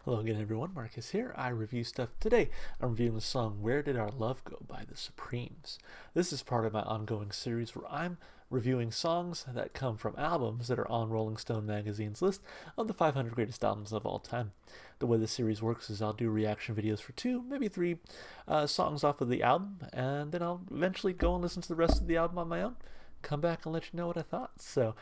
Hello again, everyone. Marcus here. I review stuff today. I'm reviewing the song Where Did Our Love Go by the Supremes. This is part of my ongoing series where I'm reviewing songs that come from albums that are on Rolling Stone magazine's list of the 500 greatest albums of all time. The way the series works is I'll do reaction videos for two, maybe three songs off of the album, and then I'll eventually go and listen to the rest of the album on my own. Come back and let you know what I thought. So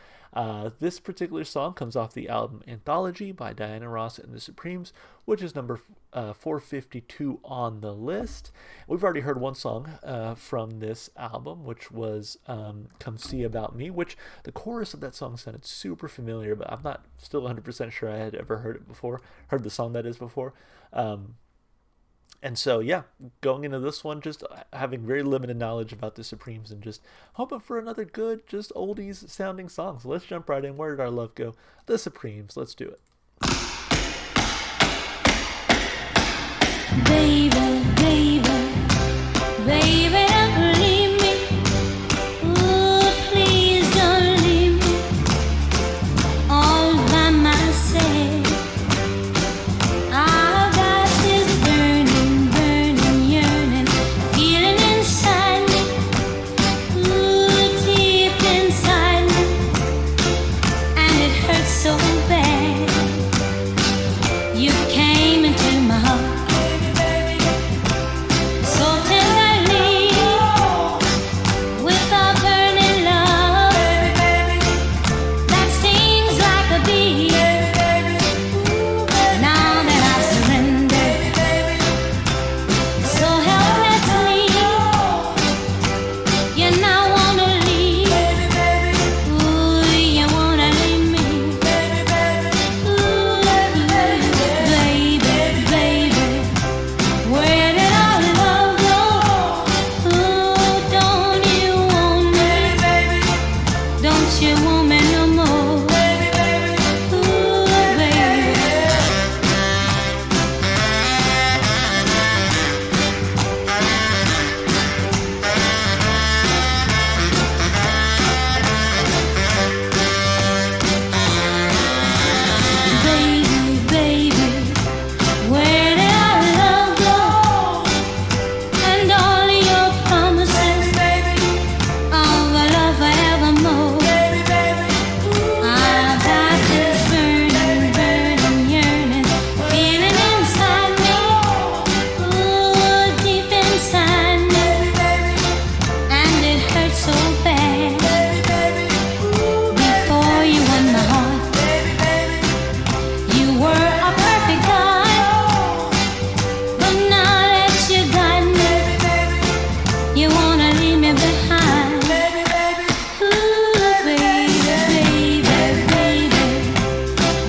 this particular song comes off the album Anthology by Diana Ross and the Supremes, which is number 452 on the list. We've already heard one song from this album, which was Come See About Me, which the chorus of that song sounded super familiar, but I'm not still 100% sure I had ever heard it before, heard the song that is before. And so, yeah, going into this one, just having very limited knowledge about the Supremes and just hoping for another good, just oldies sounding song. So let's jump right in. Where did our love go? The Supremes. Let's do it. Baby, baby, baby, don't leave me. Ooh, please don't leave me all by myself. I've got this burning, burning yearning, feeling inside me. Ooh, deep inside me, and it hurts so bad. You came into my heart so tenderly, with a burning love that stings like a bee. Now that I've surrendered so helplessly, you now wanna leave. Ooh, you wanna leave me. Ooh, baby, baby, where did our love go? Ooh, don't you want me? Don't you want me no more? Ooh, baby. Baby, baby, where did our love go? And all your promises of a love forevermore. I've got this burning, burning yearning, feeling inside me. Ooh, deep inside me, and it hurts so bad. Before you won my heart, you were a perfect guy, but now that you got me, you wanna leave me behind. Ooh, baby, baby, baby,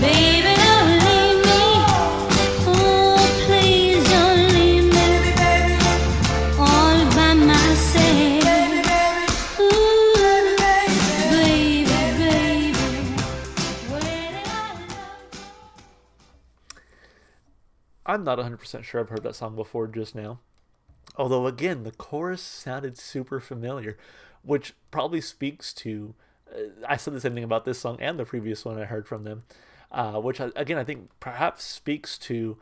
baby, don't leave me. Oh, please don't leave me all by myself. Ooh, baby, baby, where did our love go? I'm not 100% sure I've heard that song before just now. Although, again, the chorus sounded super familiar, which probably speaks to. I said the same thing about this song and the previous one I heard from them, which, again, I think perhaps speaks to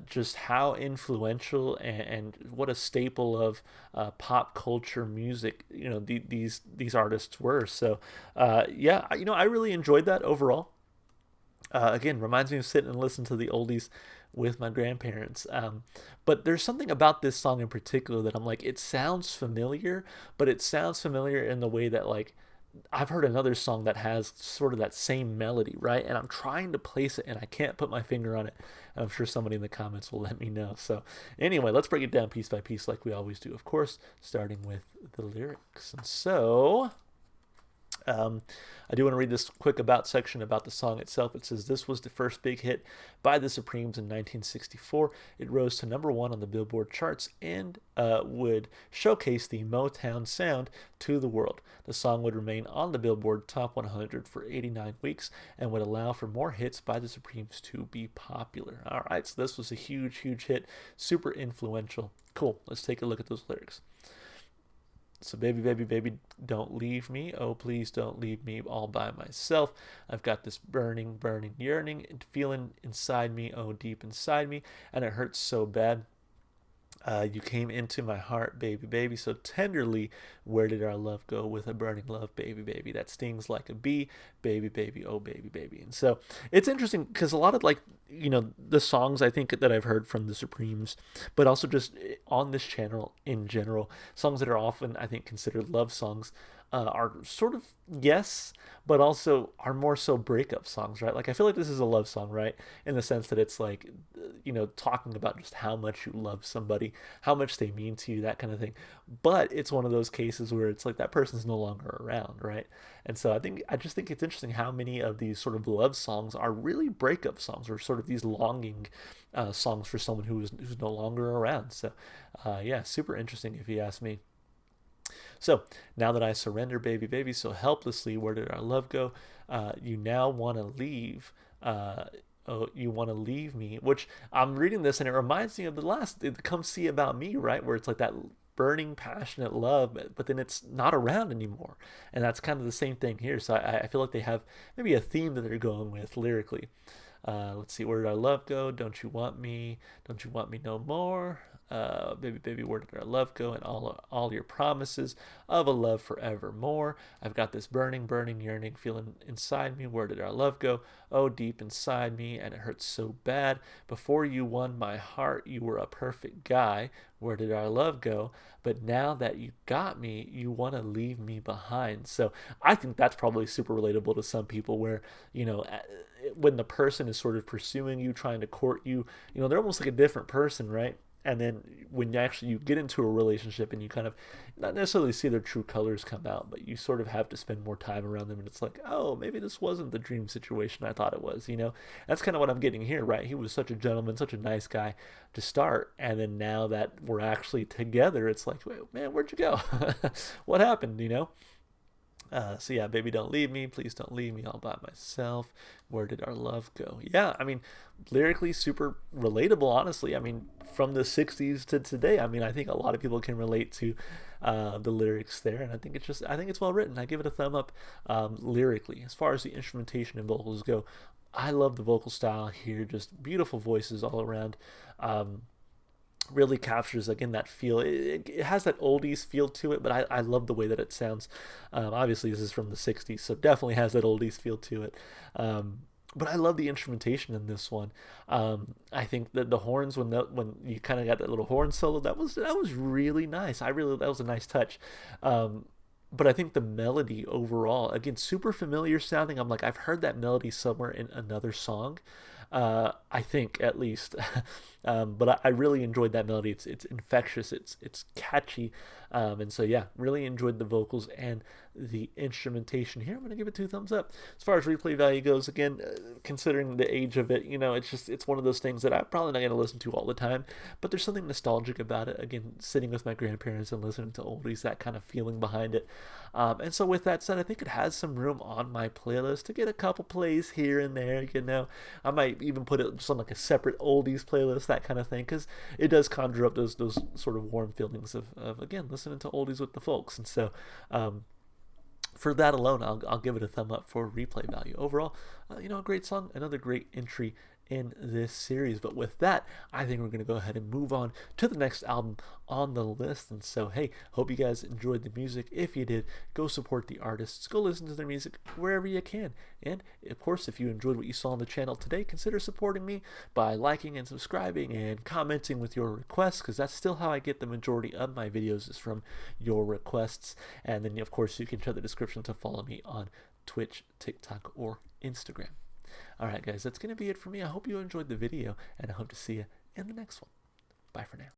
just how influential and what a staple of pop culture music, these artists were. So, yeah, I really enjoyed that overall. Again, reminds me of sitting and listening to the oldies with my grandparents. But there's something about this song in particular that I'm like, it sounds familiar, but it sounds familiar in the way that, like, I've heard another song that has sort of that same melody, right? And I'm trying to place it and I can't put my finger on it. I'm sure somebody in the comments will let me know. So anyway, let's break it down piece by piece like we always do, of course, starting with the lyrics. And so I do want to read this quick about section about the song itself. It says, this was the first big hit by the Supremes in 1964. It rose to number one on the Billboard charts and would showcase the Motown sound to the world. The song would remain on the Billboard Top 100 for 89 weeks and would allow for more hits by the Supremes to be popular. All right, so this was a huge, huge hit, super influential. Cool, let's take a look at those lyrics. So baby, baby, baby, don't leave me. Oh, please don't leave me all by myself. I've got this burning, burning yearning and feeling inside me, oh, deep inside me, and it hurts so bad. You came into my heart, baby, baby, so tenderly. Where did our love go with a burning love, baby, baby? That stings like a bee, baby, baby, oh, baby, baby. And so it's interesting because a lot of like, the songs I think that I've heard from the Supremes, but also just on this channel in general, songs that are often, I think, considered love songs. Are sort of yes, but also are more so breakup songs, right? Like I feel like this is a love song, right? In the sense that it's like, talking about just how much you love somebody, how much they mean to you, that kind of thing. But it's one of those cases where it's like that person's no longer around, right? And so I just think it's interesting how many of these sort of love songs are really breakup songs, or sort of these longing songs for someone who's no longer around. So, yeah, super interesting if you ask me. So now that I surrender, baby, baby, so helplessly, where did our love go? You now want to leave. Oh, you want to leave me, which I'm reading this and it reminds me of the last Come See About Me, right? Where it's like that burning, passionate love, but then it's not around anymore. And that's kind of the same thing here. So I feel like they have maybe a theme that they're going with lyrically. Let's see, where did our love go? Don't you want me? Don't you want me no more? Baby, baby, where did our love go? And all your promises of a love forevermore. I've got this burning, burning yearning feeling inside me. Where did our love go? Oh, deep inside me, and it hurts so bad. Before you won my heart, you were a perfect guy. Where did our love go? But now that you got me, you want to leave me behind. So I think that's probably super relatable to some people where, when the person is sort of pursuing you, trying to court you, they're almost like a different person, right? And then when you get into a relationship and you kind of not necessarily see their true colors come out, but you sort of have to spend more time around them, and it's like, oh, maybe this wasn't the dream situation I thought it was. That's kind of what I'm getting here, right? He was such a gentleman, such a nice guy to start, and then now that we're actually together, it's like, wait, man, where'd you go? What happened? So yeah, baby, don't leave me. Please don't leave me all by myself. Where did our love go? Yeah, I mean, lyrically super relatable, honestly. I mean, from the 60s to today, I mean, I think a lot of people can relate to the lyrics there. And I think it's well written. I give it a thumb up lyrically. As far as the instrumentation and vocals go, I love the vocal style here. Just beautiful voices all around. Really captures again that feel. It has that oldies feel to it, but I love the way that it sounds. Obviously, this is from the 60s, so definitely has that oldies feel to it. But I love the instrumentation in this one. I think that the horns, when you kind of got that little horn solo, that was really nice. That was a nice touch. But I think the melody overall, again, super familiar sounding. I'm like, I've heard that melody somewhere in another song. I think at least, but I really enjoyed that melody. It's infectious. It's catchy, and so yeah, really enjoyed the vocals and the instrumentation here. I'm gonna give it two thumbs up. As far as replay value goes, again, considering the age of it, it's one of those things that I'm probably not gonna listen to all the time, but there's something nostalgic about it. Again, sitting with my grandparents and listening to oldies, that kind of feeling behind it. And so with that said, I think it has some room on my playlist to get a couple plays here and there. I might even put it just on like a separate oldies playlist, that kind of thing, because it does conjure up those sort of warm feelings of again listening to oldies with the folks. And so for that alone, I'll give it a thumb up for replay value. Overall, a great song, another great entry in this series. But with that, I think we're going to go ahead and move on to the next album on the list. And so, hey, hope you guys enjoyed the music. If you did, go support the artists, go listen to their music wherever you can. And of course, if you enjoyed what you saw on the channel today, consider supporting me by liking and subscribing and commenting with your requests, because that's still how I get the majority of my videos, is from your requests. And then, of course, you can check the description to follow me on Twitch, TikTok, or Instagram. Alright guys, that's going to be it for me. I hope you enjoyed the video, and I hope to see you in the next one. Bye for now.